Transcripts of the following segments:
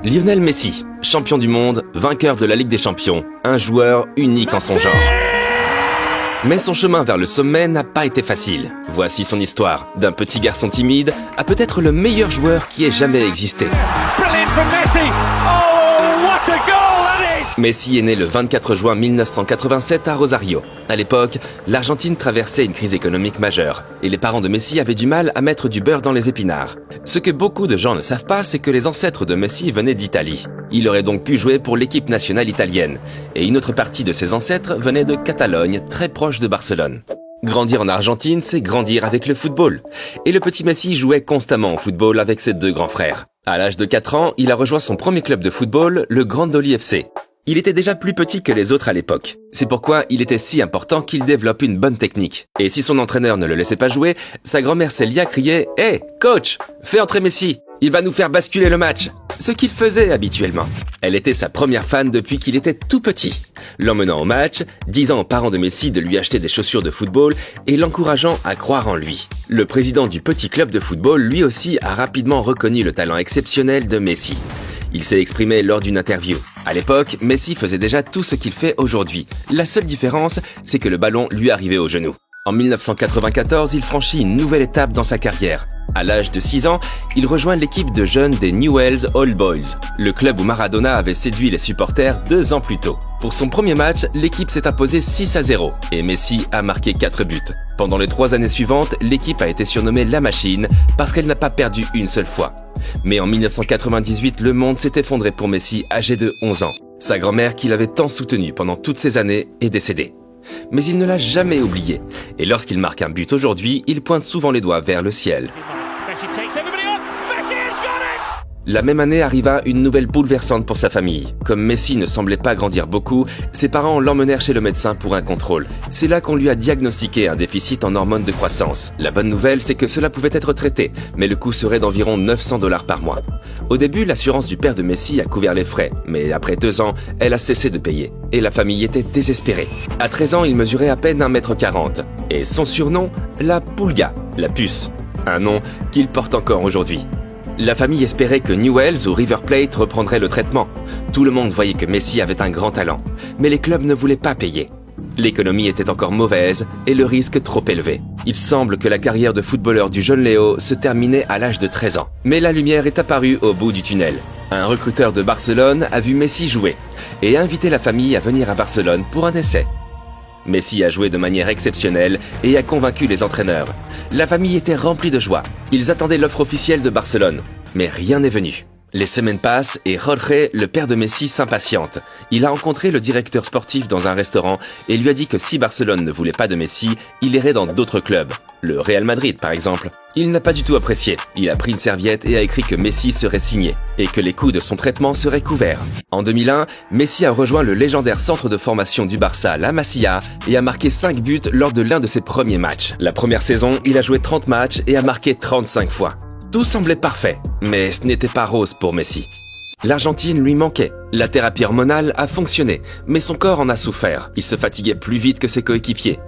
Lionel Messi, champion du monde, vainqueur de la Ligue des Champions, un joueur unique en son genre. Mais son chemin vers le sommet n'a pas été facile. Voici son histoire, d'un petit garçon timide à peut-être le meilleur joueur qui ait jamais existé. Messi est né le 24 juin 1987 à Rosario. À l'époque, l'Argentine traversait une crise économique majeure et les parents de Messi avaient du mal à mettre du beurre dans les épinards. Ce que beaucoup de gens ne savent pas, c'est que les ancêtres de Messi venaient d'Italie. Il aurait donc pu jouer pour l'équipe nationale italienne et une autre partie de ses ancêtres venait de Catalogne, très proche de Barcelone. Grandir en Argentine, c'est grandir avec le football. Et le petit Messi jouait constamment au football avec ses deux grands frères. À l'âge de 4 ans, il a rejoint son premier club de football, le Grandoli FC. Il était déjà plus petit que les autres à l'époque. C'est pourquoi il était si important qu'il développe une bonne technique. Et si son entraîneur ne le laissait pas jouer, sa grand-mère Célia criait « Hey, coach, fais entrer Messi, il va nous faire basculer le match !» Ce qu'il faisait habituellement. Elle était sa première fan depuis qu'il était tout petit, l'emmenant au match, disant aux parents de Messi de lui acheter des chaussures de football et l'encourageant à croire en lui. Le président du petit club de football, lui aussi, a rapidement reconnu le talent exceptionnel de Messi. Il s'est exprimé lors d'une interview. À l'époque, Messi faisait déjà tout ce qu'il fait aujourd'hui. La seule différence, c'est que le ballon lui arrivait au genou. En 1994, il franchit une nouvelle étape dans sa carrière. À l'âge de 6 ans, il rejoint l'équipe de jeunes des Newell's Old Boys, le club où Maradona avait séduit les supporters 2 ans plus tôt. Pour son premier match, l'équipe s'est imposée 6-0 et Messi a marqué 4 buts. Pendant les 3 années suivantes, l'équipe a été surnommée La Machine parce qu'elle n'a pas perdu une seule fois. Mais en 1998, le monde s'est effondré pour Messi, âgé de 11 ans. Sa grand-mère, qui l'avait tant soutenu pendant toutes ces années, est décédée. Mais il ne l'a jamais oublié. Et lorsqu'il marque un but aujourd'hui, il pointe souvent les doigts vers le ciel. La même année arriva une nouvelle bouleversante pour sa famille. Comme Messi ne semblait pas grandir beaucoup, ses parents l'emmenèrent chez le médecin pour un contrôle. C'est là qu'on lui a diagnostiqué un déficit en hormones de croissance. La bonne nouvelle, c'est que cela pouvait être traité, mais le coût serait d'environ 900 $ par mois. Au début, l'assurance du père de Messi a couvert les frais, mais après 2 ans, elle a cessé de payer. Et la famille était désespérée. À 13 ans, il mesurait à peine 1,40 m. Et son surnom, la Pulga, la puce. Un nom qu'il porte encore aujourd'hui. La famille espérait que Newell's ou River Plate reprendraient le traitement. Tout le monde voyait que Messi avait un grand talent, mais les clubs ne voulaient pas payer. L'économie était encore mauvaise et le risque trop élevé. Il semble que la carrière de footballeur du jeune Léo se terminait à l'âge de 13 ans. Mais la lumière est apparue au bout du tunnel. Un recruteur de Barcelone a vu Messi jouer et a invité la famille à venir à Barcelone pour un essai. Messi a joué de manière exceptionnelle et a convaincu les entraîneurs. La famille était remplie de joie. Ils attendaient l'offre officielle de Barcelone. Mais rien n'est venu. Les semaines passent et Jorge, le père de Messi, s'impatiente. Il a rencontré le directeur sportif dans un restaurant et lui a dit que si Barcelone ne voulait pas de Messi, il irait dans d'autres clubs. Le Real Madrid, par exemple. Il n'a pas du tout apprécié. Il a pris une serviette et a écrit que Messi serait signé et que les coûts de son traitement seraient couverts. En 2001, Messi a rejoint le légendaire centre de formation du Barça, la Masia, et a marqué 5 buts lors de l'un de ses premiers matchs. La première saison, il a joué 30 matchs et a marqué 35 fois. Tout semblait parfait, mais ce n'était pas rose pour Messi. L'Argentine lui manquait. La thérapie hormonale a fonctionné, mais son corps en a souffert. Il se fatiguait plus vite que ses coéquipiers.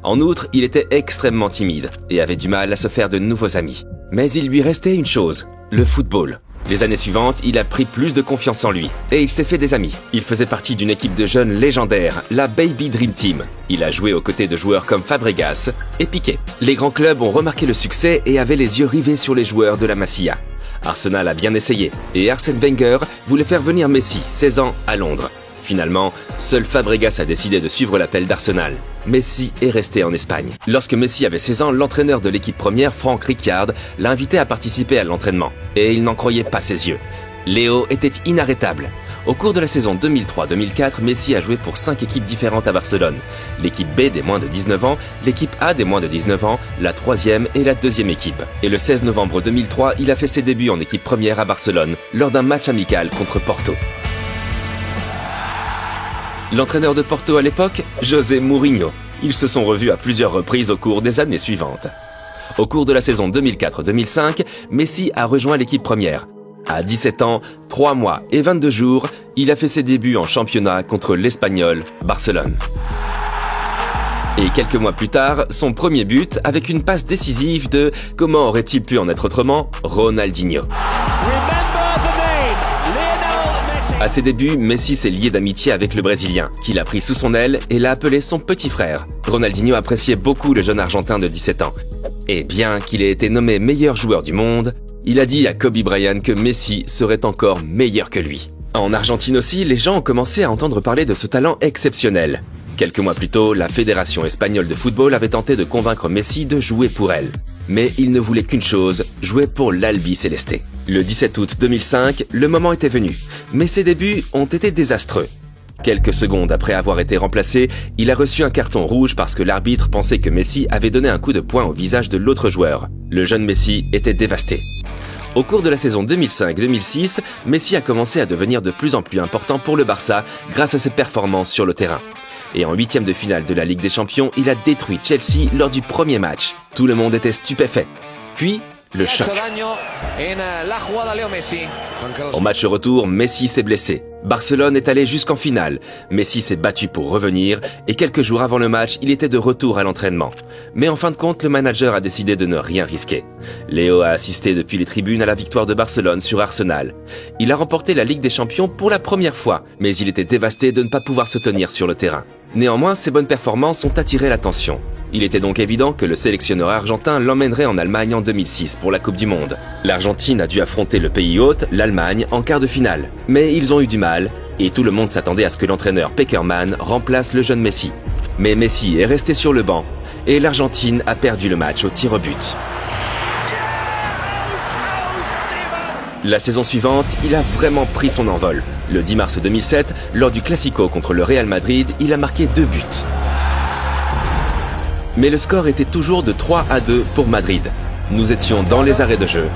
En outre, il était extrêmement timide et avait du mal à se faire de nouveaux amis. Mais il lui restait une chose, le football. Les années suivantes, il a pris plus de confiance en lui et il s'est fait des amis. Il faisait partie d'une équipe de jeunes légendaires, la Baby Dream Team. Il a joué aux côtés de joueurs comme Fabregas et Piqué. Les grands clubs ont remarqué le succès et avaient les yeux rivés sur les joueurs de la Masia. Arsenal a bien essayé et Arsène Wenger voulait faire venir Messi, 16 ans, à Londres. Finalement, seul Fabregas a décidé de suivre l'appel d'Arsenal. Messi est resté en Espagne. Lorsque Messi avait 16 ans, l'entraîneur de l'équipe première, Franck Rijkaard, l'a invité à participer à l'entraînement. Et il n'en croyait pas ses yeux. Léo était inarrêtable. Au cours de la saison 2003-2004, Messi a joué pour 5 équipes différentes à Barcelone. L'équipe B des moins de 19 ans, l'équipe A des moins de 19 ans, la 3e et la 2e équipe. Et le 16 novembre 2003, il a fait ses débuts en équipe première à Barcelone, lors d'un match amical contre Porto. L'entraîneur de Porto à l'époque, José Mourinho. Ils se sont revus à plusieurs reprises au cours des années suivantes. Au cours de la saison 2004-2005, Messi a rejoint l'équipe première. À 17 ans, 3 mois et 22 jours, il a fait ses débuts en championnat contre l'Espagnol Barcelone. Et quelques mois plus tard, son premier but avec une passe décisive de, comment aurait-il pu en être autrement, Ronaldinho. À ses débuts, Messi s'est lié d'amitié avec le Brésilien, qu'il a pris sous son aile et l'a appelé son petit frère. Ronaldinho appréciait beaucoup le jeune Argentin de 17 ans. Et bien qu'il ait été nommé meilleur joueur du monde, il a dit à Kobe Bryant que Messi serait encore meilleur que lui. En Argentine aussi, les gens ont commencé à entendre parler de ce talent exceptionnel. Quelques mois plus tôt, la Fédération espagnole de football avait tenté de convaincre Messi de jouer pour elle. Mais il ne voulait qu'une chose, jouer pour l'Albi Céleste. Le 17 août 2005, le moment était venu, mais ses débuts ont été désastreux. Quelques secondes après avoir été remplacé, il a reçu un carton rouge parce que l'arbitre pensait que Messi avait donné un coup de poing au visage de l'autre joueur. Le jeune Messi était dévasté. Au cours de la saison 2005-2006, Messi a commencé à devenir de plus en plus important pour le Barça grâce à ses performances sur le terrain. Et en huitième de finale de la Ligue des Champions, il a détruit Chelsea lors du premier match. Tout le monde était stupéfait. Puis, le choc. Au match retour, Messi s'est blessé. Barcelone est allé jusqu'en finale. Messi s'est battu pour revenir et quelques jours avant le match, il était de retour à l'entraînement. Mais en fin de compte, le manager a décidé de ne rien risquer. Léo a assisté depuis les tribunes à la victoire de Barcelone sur Arsenal. Il a remporté la Ligue des Champions pour la première fois, mais il était dévasté de ne pas pouvoir se tenir sur le terrain. Néanmoins, ses bonnes performances ont attiré l'attention. Il était donc évident que le sélectionneur argentin l'emmènerait en Allemagne en 2006 pour la Coupe du Monde. L'Argentine a dû affronter le pays hôte, l'Allemagne, en quart de finale. Mais ils ont eu du mal, et tout le monde s'attendait à ce que l'entraîneur Pekerman remplace le jeune Messi. Mais Messi est resté sur le banc, et l'Argentine a perdu le match au tir au but. La saison suivante, il a vraiment pris son envol. Le 10 mars 2007, lors du Classico contre le Real Madrid, il a marqué 2 buts. Mais le score était toujours de 3-2 pour Madrid. Nous étions dans les arrêts de jeu.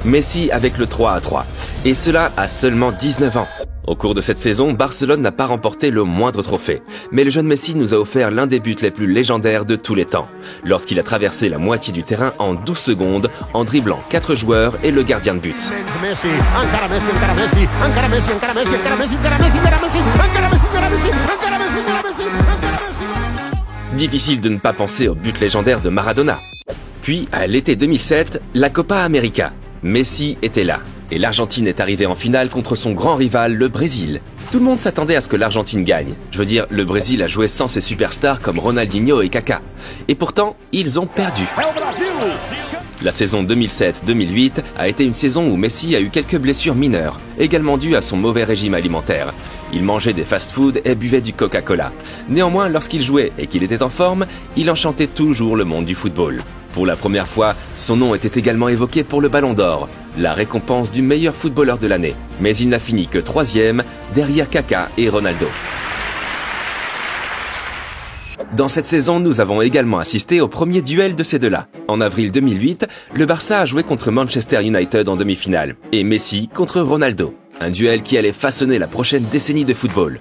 Messi avec le 3-3. Et cela à seulement 19 ans. Au cours de cette saison, Barcelone n'a pas remporté le moindre trophée. Mais le jeune Messi nous a offert l'un des buts les plus légendaires de tous les temps. Lorsqu'il a traversé la moitié du terrain en 12 secondes, en dribblant 4 joueurs et le gardien de but. Difficile de ne pas penser au but légendaire de Maradona. Puis, à l'été 2007, la Copa América. Messi était là. Et l'Argentine est arrivée en finale contre son grand rival, le Brésil. Tout le monde s'attendait à ce que l'Argentine gagne. Je veux dire, le Brésil a joué sans ses superstars comme Ronaldinho et Kaká. Et pourtant, ils ont perdu. La saison 2007-2008 a été une saison où Messi a eu quelques blessures mineures, également dues à son mauvais régime alimentaire. Il mangeait des fast-foods et buvait du Coca-Cola. Néanmoins, lorsqu'il jouait et qu'il était en forme, il enchantait toujours le monde du football. Pour la première fois, son nom était également évoqué pour le Ballon d'Or, la récompense du meilleur footballeur de l'année. Mais il n'a fini que 3e, derrière Kaká et Ronaldo. Dans cette saison, nous avons également assisté au premier duel de ces deux-là. En avril 2008, le Barça a joué contre Manchester United en demi-finale, et Messi contre Ronaldo. Un duel qui allait façonner la prochaine décennie de football.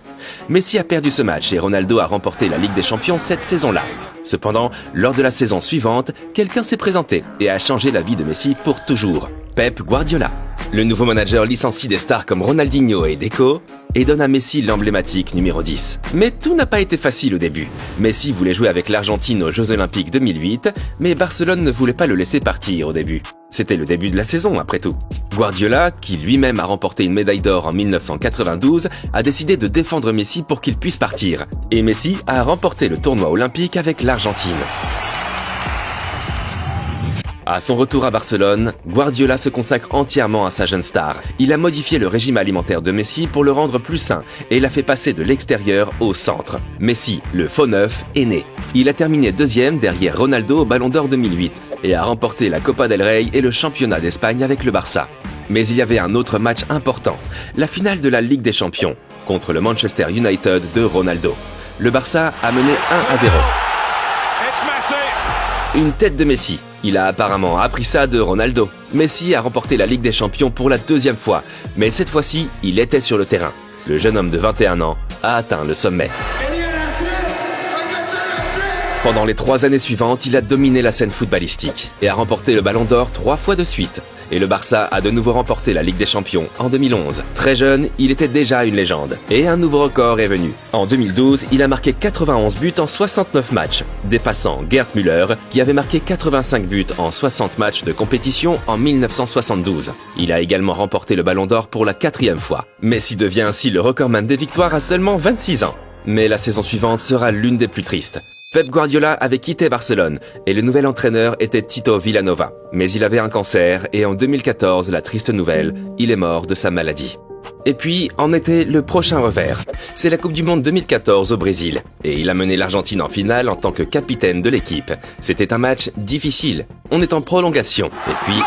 Messi a perdu ce match et Ronaldo a remporté la Ligue des Champions cette saison-là. Cependant, lors de la saison suivante, quelqu'un s'est présenté et a changé la vie de Messi pour toujours. Pep Guardiola. Le nouveau manager licencie des stars comme Ronaldinho et Deco et donne à Messi l'emblématique numéro 10. Mais tout n'a pas été facile au début. Messi voulait jouer avec l'Argentine aux Jeux Olympiques 2008, mais Barcelone ne voulait pas le laisser partir au début. C'était le début de la saison, après tout. Guardiola, qui lui-même a remporté une médaille d'or en 1992, a décidé de défendre Messi pour qu'il puisse partir. Et Messi a remporté le tournoi olympique avec l'Argentine. À son retour à Barcelone, Guardiola se consacre entièrement à sa jeune star. Il a modifié le régime alimentaire de Messi pour le rendre plus sain et l'a fait passer de l'extérieur au centre. Messi, le faux neuf, est né. Il a terminé 2e derrière Ronaldo au Ballon d'Or 2008 et a remporté la Copa del Rey et le championnat d'Espagne avec le Barça. Mais il y avait un autre match important, la finale de la Ligue des Champions contre le Manchester United de Ronaldo. Le Barça a mené 1-0. Une tête de Messi. Il a apparemment appris ça de Ronaldo. Messi a remporté la Ligue des Champions pour la 2e fois, mais cette fois-ci, il était sur le terrain. Le jeune homme de 21 ans a atteint le sommet. Pendant les 3 années suivantes, il a dominé la scène footballistique et a remporté le Ballon d'Or 3 fois de suite. Et le Barça a de nouveau remporté la Ligue des Champions en 2011. Très jeune, il était déjà une légende. Et un nouveau record est venu. En 2012, il a marqué 91 buts en 69 matchs, dépassant Gerd Müller, qui avait marqué 85 buts en 60 matchs de compétition en 1972. Il a également remporté le Ballon d'Or pour la 4e fois. Messi devient ainsi le recordman des victoires à seulement 26 ans. Mais la saison suivante sera l'une des plus tristes. Pep Guardiola avait quitté Barcelone et le nouvel entraîneur était Tito Vilanova. Mais il avait un cancer et en 2014, la triste nouvelle, il est mort de sa maladie. Et puis, en était le prochain revers. C'est la Coupe du Monde 2014 au Brésil. Et il a mené l'Argentine en finale en tant que capitaine de l'équipe. C'était un match difficile. On est en prolongation. Et puis...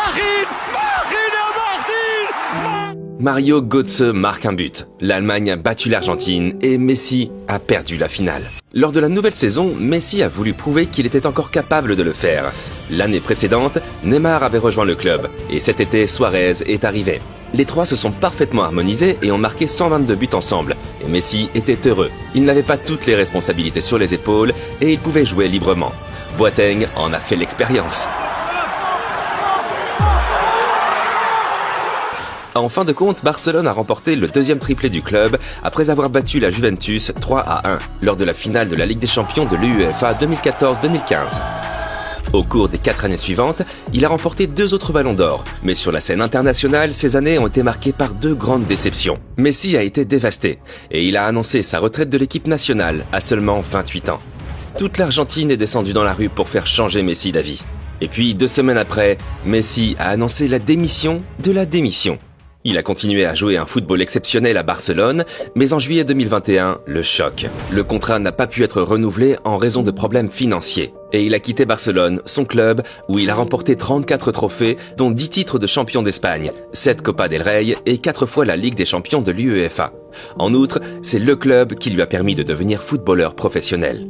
Mario Götze marque un but. L'Allemagne a battu l'Argentine et Messi a perdu la finale. Lors de la nouvelle saison, Messi a voulu prouver qu'il était encore capable de le faire. L'année précédente, Neymar avait rejoint le club et cet été, Suarez est arrivé. Les trois se sont parfaitement harmonisés et ont marqué 122 buts ensemble. Et Messi était heureux. Il n'avait pas toutes les responsabilités sur les épaules et il pouvait jouer librement. Boateng en a fait l'expérience. En fin de compte, Barcelone a remporté le 2e triplé du club après avoir battu la Juventus 3-1 lors de la finale de la Ligue des Champions de l'UEFA 2014-2015. Au cours des 4 années suivantes, il a remporté 2 autres ballons d'or, mais sur la scène internationale, ces années ont été marquées par 2 grandes déceptions. Messi a été dévasté et il a annoncé sa retraite de l'équipe nationale à seulement 28 ans. Toute l'Argentine est descendue dans la rue pour faire changer Messi d'avis. Et puis, 2 semaines après, Messi a annoncé la démission de la démission. Il a continué à jouer un football exceptionnel à Barcelone, mais en juillet 2021, le choc. Le contrat n'a pas pu être renouvelé en raison de problèmes financiers. Et il a quitté Barcelone, son club, où il a remporté 34 trophées, dont 10 titres de champion d'Espagne, 7 Copa del Rey et 4 fois la Ligue des champions de l'UEFA. En outre, c'est le club qui lui a permis de devenir footballeur professionnel.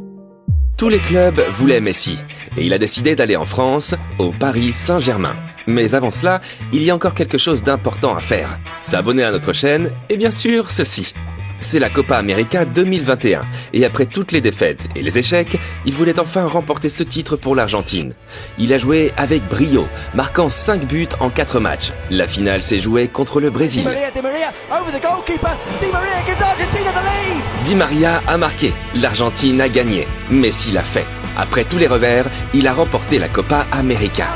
Tous les clubs voulaient Messi, et il a décidé d'aller en France, au Paris Saint-Germain. Mais avant cela, il y a encore quelque chose d'important à faire. S'abonner à notre chaîne, et bien sûr, ceci. C'est la Copa América 2021, et après toutes les défaites et les échecs, il voulait enfin remporter ce titre pour l'Argentine. Il a joué avec brio, marquant 5 buts en 4 matchs. La finale s'est jouée contre le Brésil. Di Maria a marqué, l'Argentine a gagné, Messi l'a fait. Après tous les revers, il a remporté la Copa América.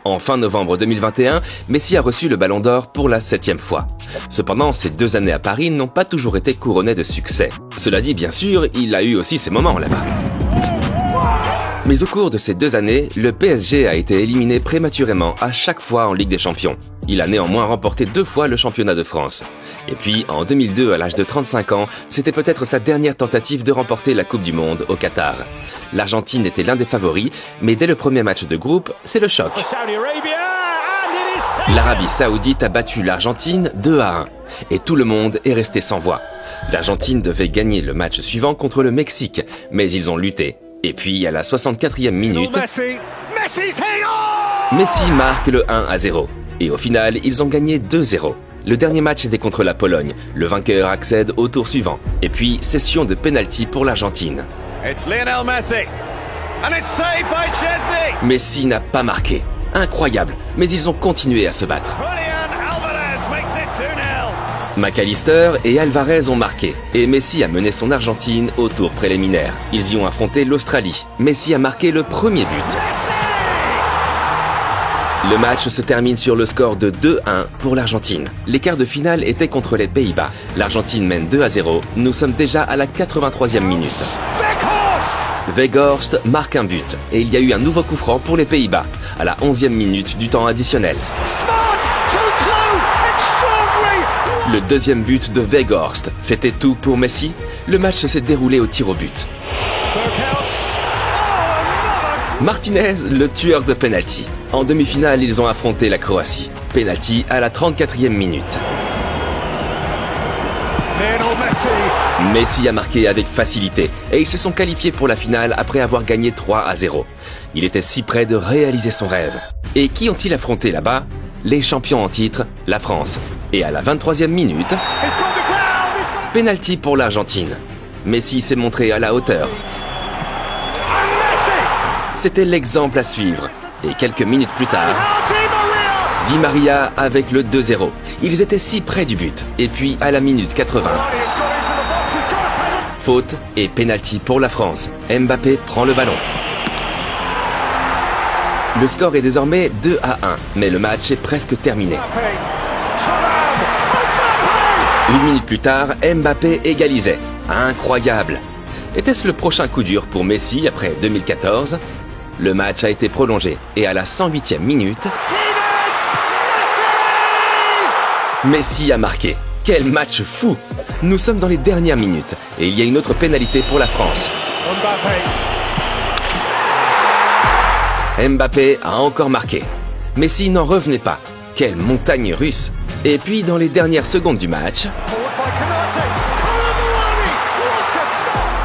En fin novembre 2021, Messi a reçu le Ballon d'Or pour la 7e fois. Cependant, ces 2 années à Paris n'ont pas toujours été couronnées de succès. Cela dit, bien sûr, il a eu aussi ses moments là-bas. Mais au cours de ces 2 années, le PSG a été éliminé prématurément à chaque fois en Ligue des Champions. Il a néanmoins remporté 2 fois le championnat de France. Et puis, en 2002, à l'âge de 35 ans, c'était peut-être sa dernière tentative de remporter la Coupe du Monde au Qatar. L'Argentine était l'un des favoris, mais dès le premier match de groupe, c'est le choc. L'Arabie Saoudite a battu l'Argentine 2-1, et tout le monde est resté sans voix. L'Argentine devait gagner le match suivant contre le Mexique, mais ils ont lutté. Et puis, à la 64e minute, Messi marque le 1-0. Et au final, ils ont gagné 2-0. Le dernier match était contre la Pologne. Le vainqueur accède au tour suivant. Et puis, session de pénalty pour l'Argentine. Messi n'a pas marqué. Incroyable, mais ils ont continué à se battre. McAllister et Alvarez ont marqué, et Messi a mené son Argentine au tour préliminaire. Ils y ont affronté l'Australie. Messi a marqué le premier but. Le match se termine sur le score de 2-1 pour l'Argentine. Les quarts de finale étaient contre les Pays-Bas. L'Argentine mène 2-0. Nous sommes déjà à la 83e minute. Weghorst marque un but. Et il y a eu un nouveau coup franc pour les Pays-Bas, à la 11e minute du temps additionnel. Le deuxième but de Weghorst. C'était tout pour Messi. Le match s'est déroulé au tir au but. Martinez, le tueur de penalty. En demi-finale, ils ont affronté la Croatie. Penalty à la 34e minute. Messi a marqué avec facilité et ils se sont qualifiés pour la finale après avoir gagné 3-0. Il était si près de réaliser son rêve. Et qui ont-ils affronté là-bas? Les champions en titre, la France. Et à la 23e minute, penalty pour l'Argentine. Messi s'est montré à la hauteur. C'était l'exemple à suivre. Et quelques minutes plus tard, Di Maria avec le 2-0. Ils étaient si près du but. Et puis à la minute 80, faute et pénalty pour la France. Mbappé prend le ballon. Le score est désormais 2-1, mais le match est presque terminé. Une minute plus tard, Mbappé égalisait. Incroyable! Était-ce le prochain coup dur pour Messi après 2014? Le match a été prolongé et à la 108e minute, Messi a marqué. Quel match fou! Nous sommes dans les dernières minutes et il y a une autre pénalité pour la France. Mbappé a encore marqué. Messi n'en revenait pas. Quelle montagne russe! Et puis dans les dernières secondes du match,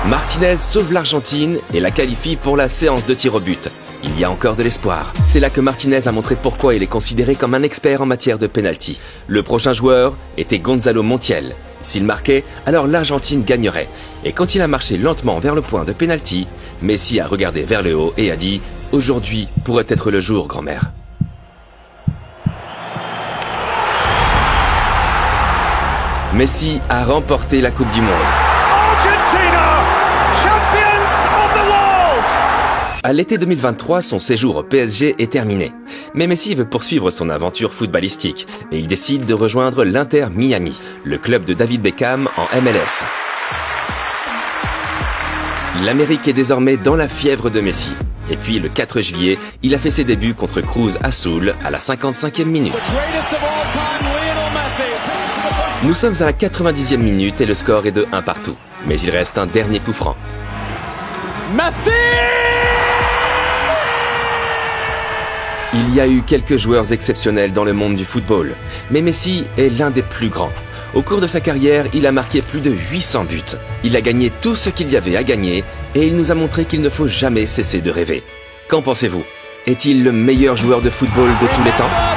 Martinez sauve l'Argentine et la qualifie pour la séance de tir au but. Il y a encore de l'espoir. C'est là que Martinez a montré pourquoi il est considéré comme un expert en matière de pénalty. Le prochain joueur était Gonzalo Montiel. S'il marquait, alors l'Argentine gagnerait. Et quand il a marché lentement vers le point de pénalty, Messi a regardé vers le haut et a dit « Aujourd'hui pourrait être le jour, grand-mère ». Messi a remporté la Coupe du Monde. À l'été 2023, son séjour au PSG est terminé. Mais Messi veut poursuivre son aventure footballistique et il décide de rejoindre l'Inter Miami, le club de David Beckham en MLS. L'Amérique est désormais dans la fièvre de Messi. Et puis le 4 juillet, il a fait ses débuts contre Cruz Azul à la 55e minute. Nous sommes à la 90e minute et le score est de 1 partout. Mais il reste un dernier coup franc. Messi! Il y a eu quelques joueurs exceptionnels dans le monde du football, mais Messi est l'un des plus grands. Au cours de sa carrière, il a marqué plus de 800 buts. Il a gagné tout ce qu'il y avait à gagner et il nous a montré qu'il ne faut jamais cesser de rêver. Qu'en pensez-vous? Est-il le meilleur joueur de football de tous les temps?